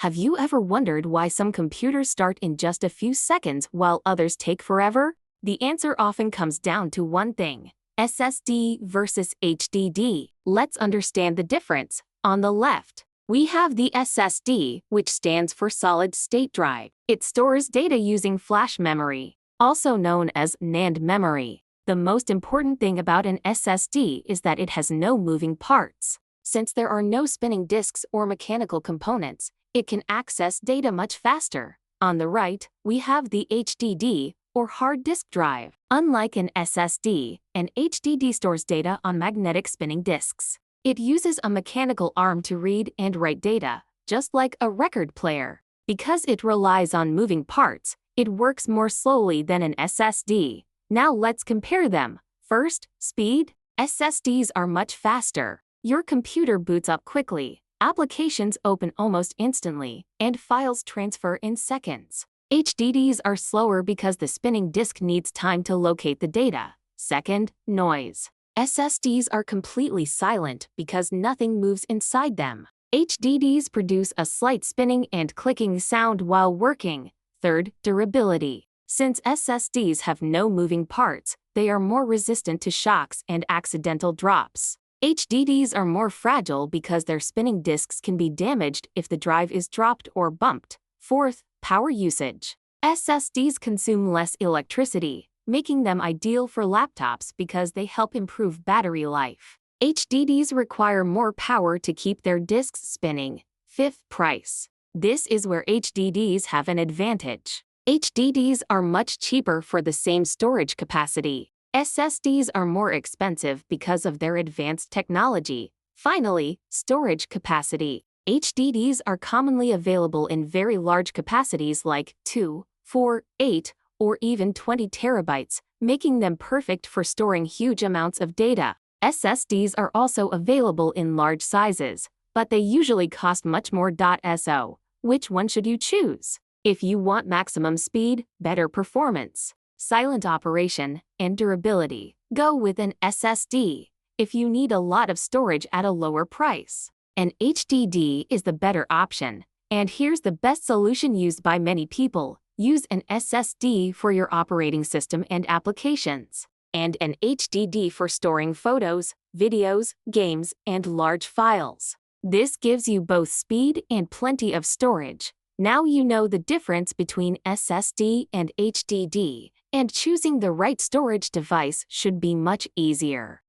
Have you ever wondered why some computers start in just a few seconds while others take forever? The answer often comes down to one thing: SSD versus HDD. Let's understand the difference. On the left, we have the SSD, which stands for solid state drive. It stores data using flash memory, also known as NAND memory. The most important thing about an SSD is that it has no moving parts. Since there are no spinning disks or mechanical components, it can access data much faster. On the right, we have the HDD, or hard disk drive. Unlike an SSD, an HDD stores data on magnetic spinning disks. It uses a mechanical arm to read and write data, just like a record player. Because it relies on moving parts, it works more slowly than an SSD. Now let's compare them. First, speed. SSDs are much faster. Your computer boots up quickly, applications open almost instantly, and files transfer in seconds. HDDs are slower because the spinning disk needs time to locate the data. Second, noise. SSDs are completely silent because nothing moves inside them. HDDs produce a slight spinning and clicking sound while working. Third, durability. Since SSDs have no moving parts, they are more resistant to shocks and accidental drops. HDDs are more fragile because their spinning disks can be damaged if the drive is dropped or bumped. Fourth, power usage. SSDs consume less electricity, making them ideal for laptops because they help improve battery life. HDDs require more power to keep their disks spinning. Fifth, price. This is where HDDs have an advantage. HDDs are much cheaper for the same storage capacity. SSDs are more expensive because of their advanced technology. Finally, storage capacity. HDDs are commonly available in very large capacities like 2, 4, 8, or even 20 terabytes, making them perfect for storing huge amounts of data. SSDs are also available in large sizes, but they usually cost much more. So, which one should you choose? If you want maximum speed, better performance, silent operation, and durability, go with an SSD. If you need a lot of storage at a lower price, an HDD is the better option. And here's the best solution used by many people: use an SSD for your operating system and applications, and an HDD for storing photos, videos, games, and large files. This gives you both speed and plenty of storage. Now you know the difference between SSD and HDD, and choosing the right storage device should be much easier.